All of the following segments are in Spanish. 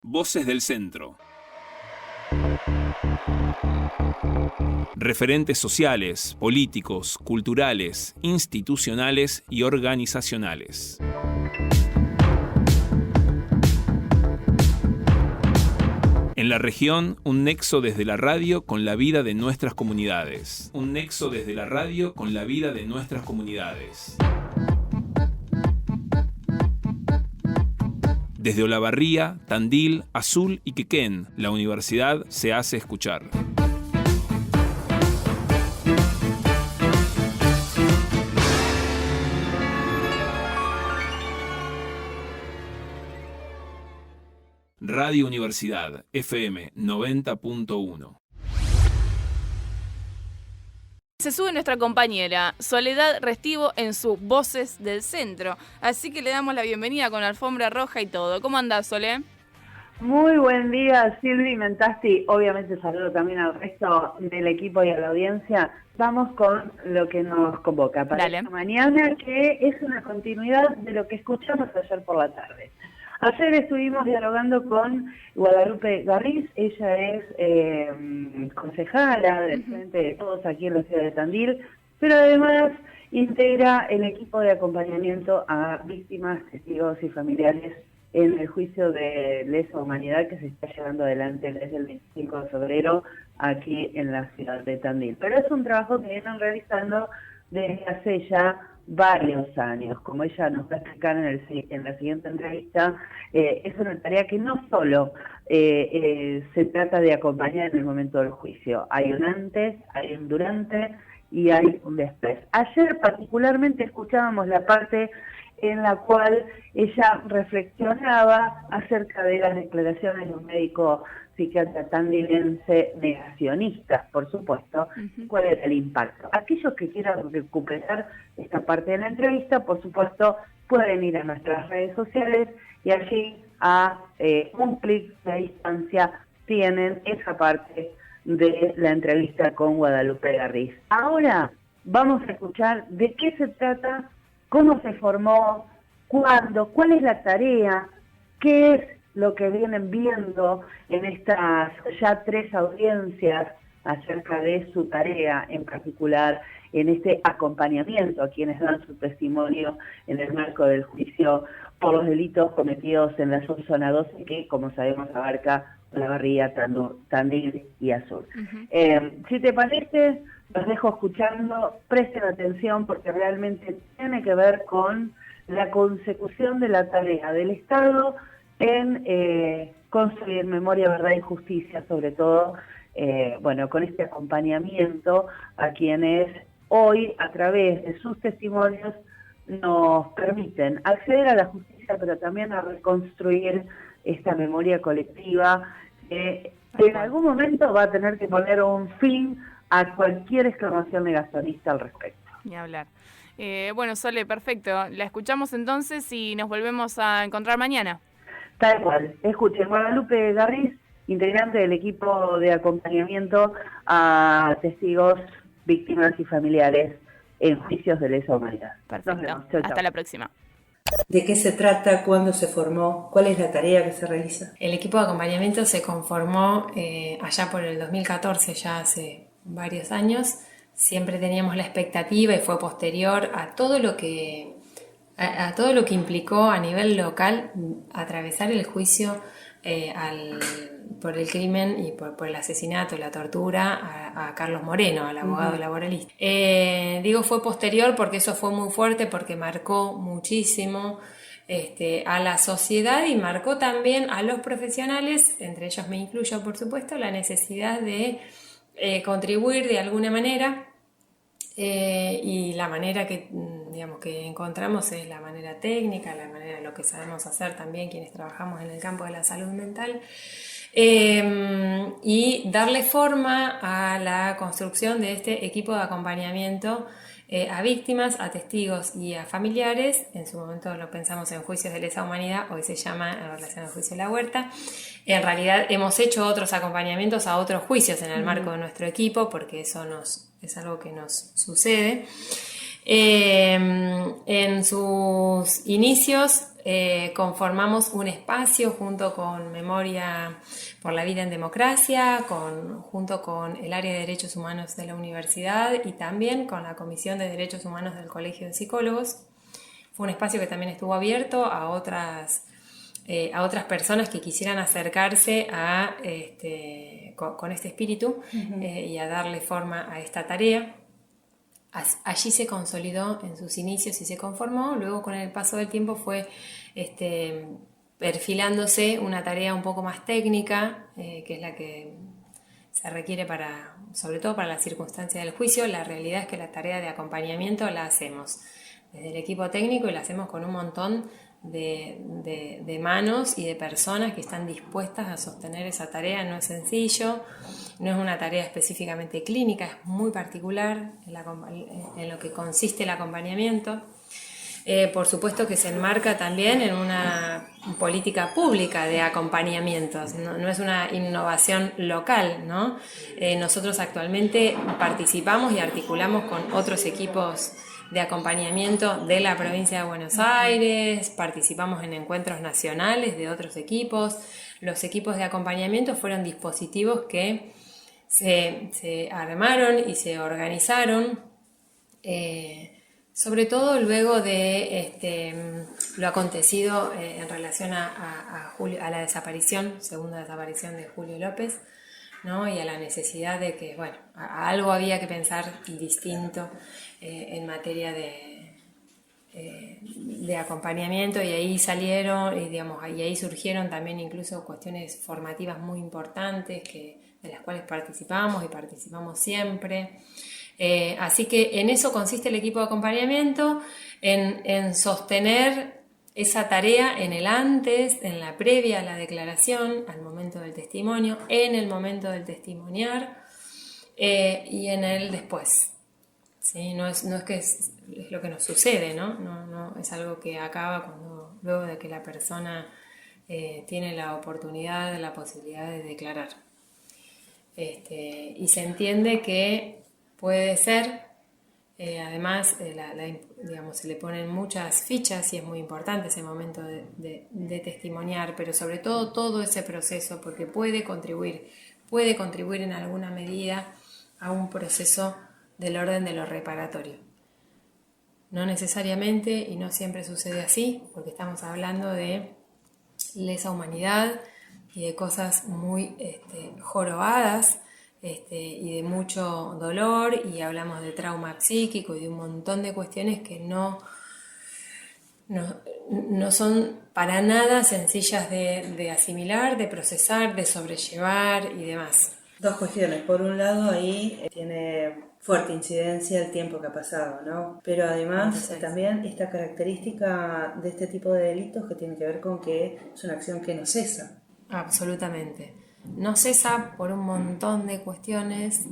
Voces del Centro. Referentes sociales, políticos, culturales, institucionales y organizacionales. En la región, un nexo desde la radio con la vida de nuestras comunidades. Un nexo desde la radio con la vida de nuestras comunidades. Desde Olavarría, Tandil, Azul y Quequén, la universidad se hace escuchar. Radio Universidad, FM 90.1. Se sube nuestra compañera Soledad Restivo en su Voces del Centro. Así que le damos la bienvenida con alfombra roja y todo. ¿Cómo andás, Sole? Muy buen día, Silvi Mentasti. Obviamente saludo también al resto del equipo y a la audiencia. Vamos con lo que nos convoca para esta mañana, que es una continuidad de lo que escuchamos ayer por la tarde. Ayer estuvimos dialogando con Guadalupe Garriz. Ella es concejala del Frente de Todos aquí en la ciudad de Tandil, pero además integra el equipo de acompañamiento a víctimas, testigos y familiares en el juicio de lesa humanidad que se está llevando adelante desde el 25 de febrero aquí en la ciudad de Tandil. Pero es un trabajo que vienen realizando desde hace ya varios años. Como ella nos va a explicar en la siguiente entrevista, es una tarea que no solo se trata de acompañar en el momento del juicio. Hay un antes, hay un durante y hay un después. Ayer particularmente escuchábamos la parte en la cual ella reflexionaba acerca de las declaraciones de un médico psiquiatra tandilense negacionista, por supuesto, cuál era el impacto. Aquellos que quieran recuperar esta parte de la entrevista, por supuesto, pueden ir a nuestras redes sociales y allí a un clic de distancia tienen esa parte de la entrevista con Guadalupe Garriz. Ahora vamos a escuchar de qué se trata, cómo se formó, cuándo, cuál es la tarea, qué es lo que vienen viendo en estas ya 3 audiencias acerca de su tarea, en particular en este acompañamiento a quienes dan su testimonio en el marco del juicio por los delitos cometidos en la zona 12, que como sabemos abarca Olavarría, Tandil y Azul. Si te parece, los dejo escuchando, presten atención porque realmente tiene que ver con la consecución de la tarea del Estado en construir memoria, verdad y justicia, sobre todo, con este acompañamiento a quienes hoy, a través de sus testimonios, nos permiten acceder a la justicia, pero también a reconstruir esta memoria colectiva que en algún momento va a tener que poner un fin a cualquier exclamación negacionista al respecto. Ni hablar. Sole, perfecto. La escuchamos entonces y nos volvemos a encontrar mañana. Tal cual. Escuchen, Guadalupe Garriz, integrante del equipo de acompañamiento a testigos, víctimas y familiares en juicios de lesa humanidad. Perfecto. Hasta la próxima. ¿De qué se trata? ¿Cuándo se formó? ¿Cuál es la tarea que se realiza? El equipo de acompañamiento se conformó allá por el 2014, ya hace varios años. Siempre teníamos la expectativa y fue posterior a todo lo que implicó a nivel local atravesar el juicio por el crimen y por el asesinato, la tortura a Carlos Moreno, al abogado laboralista. Digo fue posterior porque eso fue muy fuerte, porque marcó muchísimo a la sociedad y marcó también a los profesionales, entre ellos me incluyo por supuesto, la necesidad de contribuir de alguna manera. Y la manera que encontramos es la manera técnica, la manera de lo que sabemos hacer también quienes trabajamos en el campo de la salud mental, y darle forma a la construcción de este equipo de acompañamiento a víctimas, a testigos y a familiares. En su momento lo pensamos en juicios de lesa humanidad, hoy se llama en relación al juicio de la Huerta. En realidad hemos hecho otros acompañamientos a otros juicios en el marco de nuestro equipo, porque eso es algo que nos sucede. En sus inicios conformamos un espacio junto con Memoria por la Vida en Democracia, junto con el área de Derechos Humanos de la universidad y también con la Comisión de Derechos Humanos del Colegio de Psicólogos. Fue un espacio que también estuvo abierto a otras personas que quisieran acercarse con este espíritu y a darle forma a esta tarea. Allí se consolidó en sus inicios y se conformó. Luego, con el paso del tiempo, fue perfilándose una tarea un poco más técnica, que es la que se requiere sobre todo para la circunstancia del juicio. La realidad es que la tarea de acompañamiento la hacemos desde el equipo técnico y la hacemos con un montón de manos y de personas que están dispuestas a sostener esa tarea. No es sencillo, no es una tarea específicamente clínica, es muy particular en lo que consiste el acompañamiento. Por supuesto que se enmarca también en una política pública de acompañamientos, no es una innovación local, ¿no? Nosotros actualmente participamos y articulamos con otros equipos de acompañamiento de la provincia de Buenos Aires, participamos en encuentros nacionales de otros equipos. Los equipos de acompañamiento fueron dispositivos que se armaron y se organizaron, sobre todo luego de lo acontecido en relación a la segunda desaparición de Julio López, ¿no? Y a la necesidad de que, a algo había que pensar distinto en materia de acompañamiento, y ahí salieron, y ahí surgieron también incluso cuestiones formativas muy importantes de las cuales participamos siempre. Así que en eso consiste el equipo de acompañamiento, en sostener esa tarea en el antes, en la previa a la declaración, al momento del testimonio, en el momento del testimoniar y en el después. ¿Sí? No es que es lo que nos sucede, ¿no? No es algo que acaba luego de que la persona tiene la oportunidad, la posibilidad de declarar. Y se entiende que puede ser, además, se le ponen muchas fichas y es muy importante ese momento de testimoniar, pero sobre todo ese proceso, porque puede contribuir en alguna medida a un proceso del orden de lo reparatorio. No necesariamente y no siempre sucede así, porque estamos hablando de lesa humanidad y de cosas muy jorobadas, y de mucho dolor, y hablamos de trauma psíquico y de un montón de cuestiones que no son para nada sencillas de asimilar, de procesar, de sobrellevar y demás. Dos cuestiones. Por un lado, ahí tiene fuerte incidencia el tiempo que ha pasado, ¿no? Pero además también esta característica de este tipo de delitos que tiene que ver con que es una acción que no cesa. Absolutamente. No cesa por un montón de cuestiones,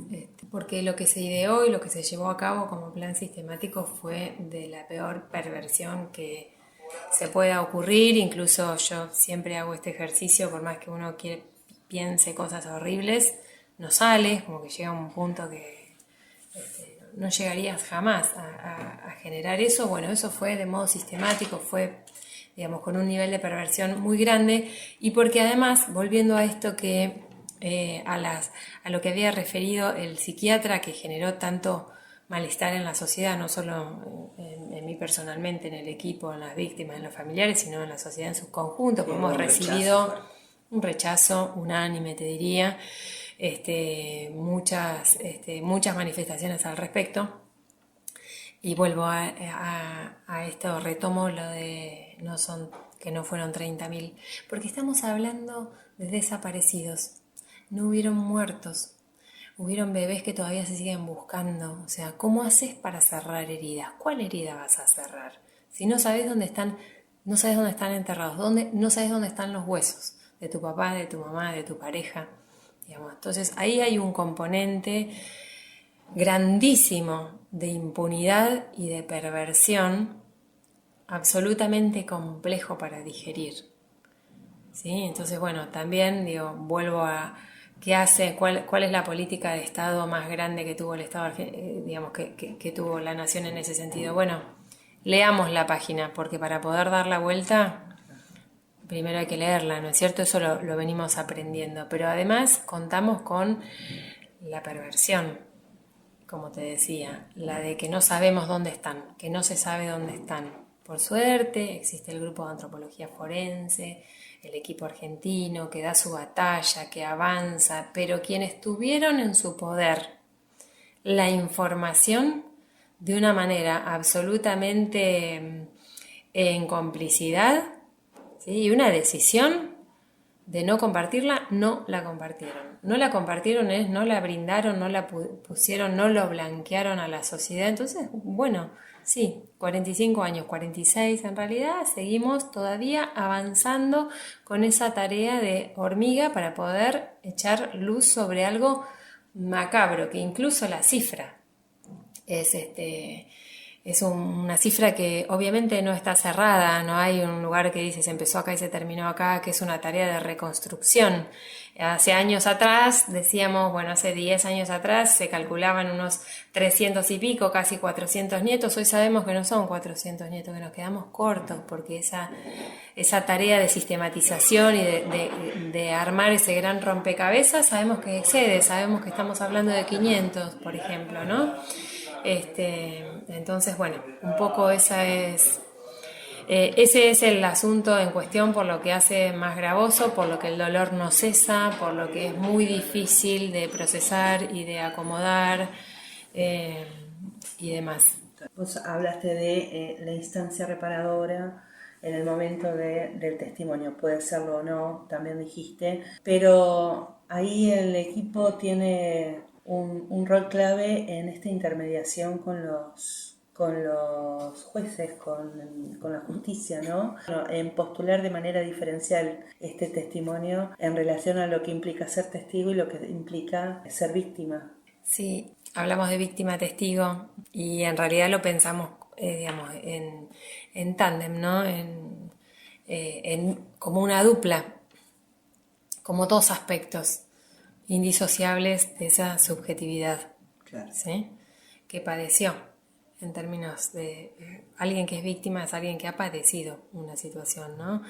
porque lo que se ideó y lo que se llevó a cabo como plan sistemático fue de la peor perversión que se pueda ocurrir. Incluso yo siempre hago este ejercicio, por más que uno piense cosas horribles, no sale, como que llega a un punto que no llegarías jamás a generar eso. Bueno, eso fue de modo sistemático, fue, con un nivel de perversión muy grande, y porque además, volviendo a esto a lo que había referido el psiquiatra, que generó tanto malestar en la sociedad, no solo en mí personalmente, en el equipo, en las víctimas, en los familiares, sino en la sociedad en su conjunto, porque hemos recibido un rechazo unánime, te diría, muchas manifestaciones al respecto. Y vuelvo a esto, retomo lo de que no fueron 30.000, porque estamos hablando de desaparecidos. No hubieron muertos, hubieron bebés que todavía se siguen buscando. O sea, ¿cómo haces para cerrar heridas? ¿Cuál herida vas a cerrar? Si no sabes dónde están, no sabes dónde están enterrados, no sabes dónde están los huesos de tu papá, de tu mamá, de tu pareja. Entonces ahí hay un componente grandísimo de impunidad y de perversión absolutamente complejo para digerir. ¿Sí? Entonces, también vuelvo a cuál es la política de Estado más grande que tuvo el Estado, que tuvo la nación en ese sentido. Bueno, leamos la página, porque para poder dar la vuelta, primero hay que leerla, ¿no es cierto? Eso lo venimos aprendiendo. Pero además contamos con la perversión, como te decía, la de que no sabemos dónde están, que no se sabe dónde están. Por suerte existe el grupo de antropología forense, el equipo argentino que da su batalla, que avanza, pero quienes tuvieron en su poder la información de una manera absolutamente en complicidad, ¿sí? Y una decisión de no compartirla, no la compartieron. No la compartieron es, no la brindaron, no la pusieron, no lo blanquearon a la sociedad. Entonces, bueno, sí, 45 años, 46 en realidad, seguimos todavía avanzando con esa tarea de hormiga para poder echar luz sobre algo macabro, que incluso la cifra es una cifra que obviamente no está cerrada, no hay un lugar que dice se empezó acá y se terminó acá, que es una tarea de reconstrucción. Hace años atrás, decíamos, bueno, hace 10 años atrás se calculaban unos 300 y pico, casi 400 nietos. Hoy sabemos que no son 400 nietos, que nos quedamos cortos, porque esa tarea de sistematización y de armar ese gran rompecabezas, sabemos que excede, sabemos que estamos hablando de 500, por ejemplo, ¿no? Entonces, bueno, un poco ese es el asunto en cuestión, por lo que hace más gravoso, por lo que el dolor no cesa, por lo que es muy difícil de procesar y de acomodar y demás. Vos hablaste de la instancia reparadora en el momento del testimonio, puede serlo o no, también dijiste, pero ahí el equipo tiene un rol clave en esta intermediación con los jueces, con la justicia, ¿no? En postular de manera diferencial este testimonio en relación a lo que implica ser testigo y lo que implica ser víctima. Sí, hablamos de víctima-testigo y en realidad lo pensamos, digamos, en tándem, ¿no? Como una dupla, como dos aspectos indisociables de esa subjetividad, Claro. ¿sí? Que padeció. En términos de alguien que es víctima, es alguien que ha padecido una situación, ¿no?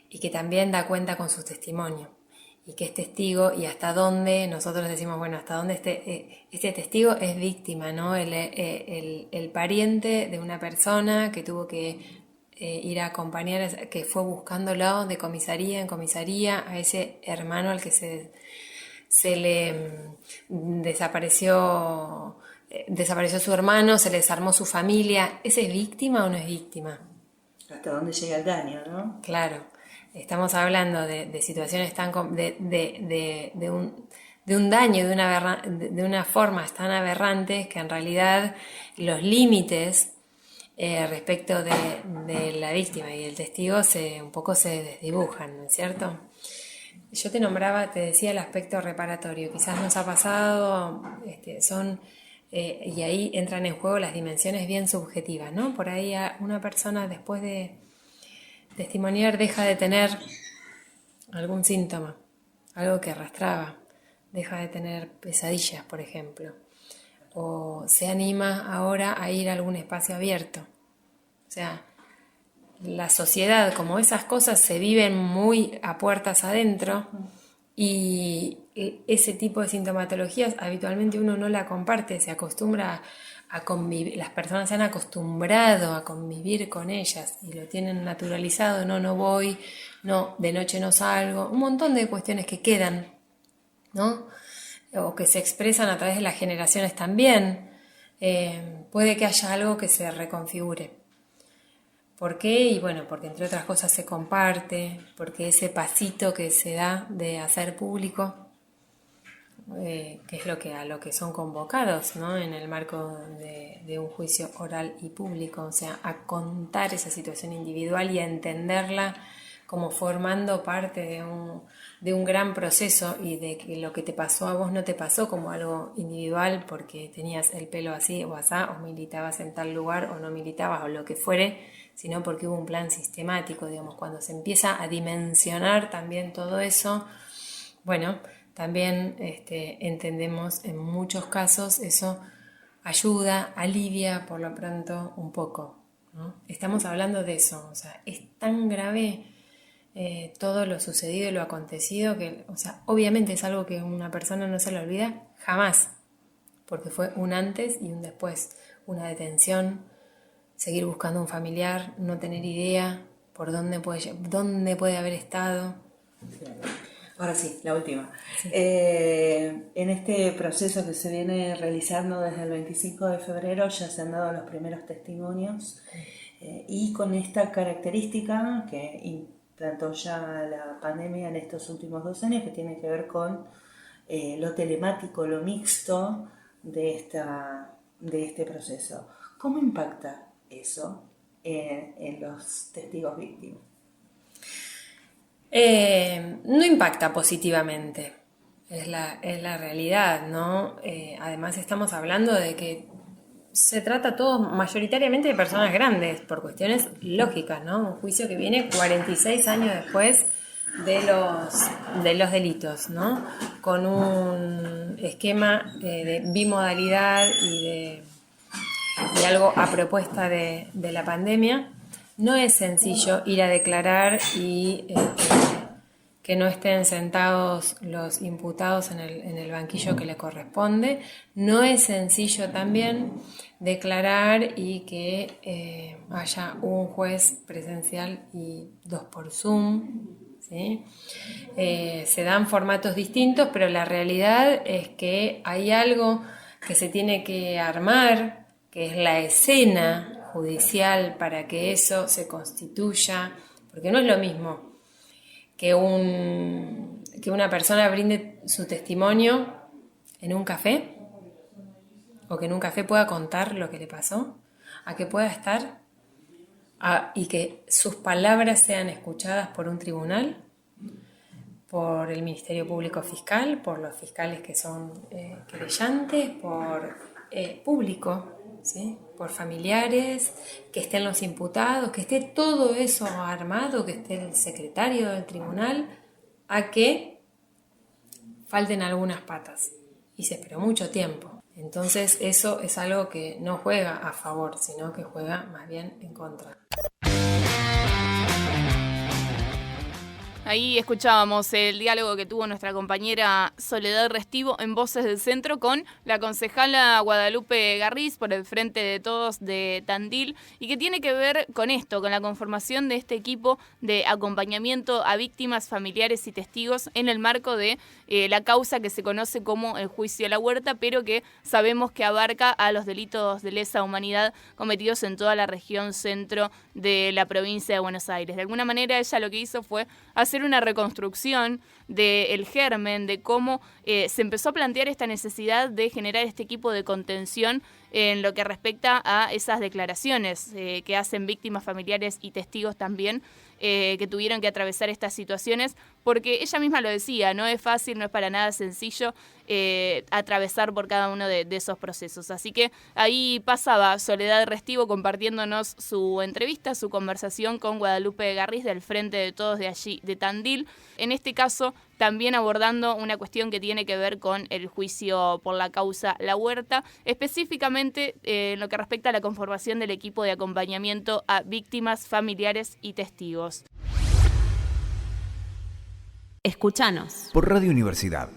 Y que también da cuenta con su testimonio, y que es testigo, y hasta dónde nosotros decimos, bueno, hasta dónde este testigo es víctima, ¿no? El pariente de una persona que tuvo que ir a acompañar, que fue buscándolo de comisaría en comisaría a ese hermano al que se le desapareció su hermano, se le desarmó su familia. ¿Ese es víctima o no es víctima? Hasta dónde llega el daño, ¿no? Claro, estamos hablando de situaciones tan de un daño, de una forma tan aberrantes que en realidad los límites respecto de la víctima y el testigo un poco se desdibujan, ¿no es cierto? Yo te decía el aspecto reparatorio, quizás nos ha pasado, y ahí entran en juego las dimensiones bien subjetivas, ¿no? Por ahí una persona después de testimoniar deja de tener algún síntoma, algo que arrastraba, deja de tener pesadillas, por ejemplo, o se anima ahora a ir a algún espacio abierto. O sea, la sociedad, como esas cosas se viven muy a puertas adentro, y ese tipo de sintomatologías habitualmente uno no la comparte, se acostumbra a convivir, las personas se han acostumbrado a convivir con ellas y lo tienen naturalizado, no voy, no, de noche no salgo, un montón de cuestiones que quedan, ¿no? O que se expresan a través de las generaciones también. Puede que haya algo que se reconfigure. ¿Por qué? Y bueno, porque entre otras cosas se comparte, porque ese pasito que se da de hacer público, que es a lo que son convocados, ¿no? En el marco de un juicio oral y público, o sea, a contar esa situación individual y a entenderla como formando parte de un gran proceso, y de que lo que te pasó a vos no te pasó como algo individual porque tenías el pelo así o asá, o militabas en tal lugar o no militabas o lo que fuere, sino porque hubo un plan sistemático, digamos. Cuando se empieza a dimensionar también todo eso, bueno, también entendemos en muchos casos eso ayuda, alivia por lo pronto un poco, ¿no? Estamos hablando de eso, o sea, es tan grave todo lo sucedido y lo acontecido que, o sea, obviamente es algo que una persona no se le olvida jamás, porque fue un antes y un después, una detención, seguir buscando un familiar, no tener idea por dónde puede haber estado. Ahora sí, la última. Sí. En este proceso que se viene realizando desde el 25 de febrero ya se han dado los primeros testimonios y con esta característica que implantó ya la pandemia en estos últimos 2 años, que tiene que ver con lo telemático, lo mixto de este proceso. ¿Cómo impacta eso en los testigos víctimas? No impacta positivamente, es la realidad, ¿no? Además estamos hablando de que se trata todo mayoritariamente de personas grandes, por cuestiones lógicas, ¿no? Un juicio que viene 46 años después de los delitos, ¿no? Con un esquema de bimodalidad y algo a propuesta de la pandemia. No es sencillo ir a declarar y que no estén sentados los imputados en el banquillo que le corresponde. No es sencillo también declarar y que haya un juez presencial y 2 por Zoom, ¿sí? Se dan formatos distintos, pero la realidad es que hay algo que se tiene que armar, que es la escena judicial para que eso se constituya, porque no es lo mismo que una persona brinde su testimonio en un café, o que en un café pueda contar lo que le pasó, a que pueda estar y que sus palabras sean escuchadas por un tribunal, por el Ministerio Público Fiscal, por los fiscales que son querellantes, por público, ¿sí? Por familiares, que estén los imputados, que esté todo eso armado, que esté el secretario del tribunal, a que falten algunas patas. Y se esperó mucho tiempo. Entonces eso es algo que no juega a favor, sino que juega más bien en contra. Ahí escuchábamos el diálogo que tuvo nuestra compañera Soledad Restivo en Voces del Centro con la concejala Guadalupe Garriz por el Frente de Todos de Tandil, y que tiene que ver con esto, con la conformación de este equipo de acompañamiento a víctimas, familiares y testigos en el marco de la causa que se conoce como el juicio a la Huerta, pero que sabemos que abarca a los delitos de lesa humanidad cometidos en toda la región centro de la provincia de Buenos Aires. De alguna manera ella lo que hizo fue hacer una reconstrucción del germen, de cómo se empezó a plantear esta necesidad de generar este equipo de contención en lo que respecta a esas declaraciones que hacen víctimas, familiares y testigos también, que tuvieron que atravesar estas situaciones, porque ella misma lo decía, no es fácil, no es para nada sencillo atravesar por cada uno de esos procesos. Así que ahí pasaba Soledad Restivo compartiéndonos su entrevista, su conversación con Guadalupe Garriz del Frente de Todos de allí, de Tandil. En este caso, también abordando una cuestión que tiene que ver con el juicio por la causa La Huerta, específicamente en lo que respecta a la conformación del equipo de acompañamiento a víctimas, familiares y testigos. Escúchanos por Radio Universidad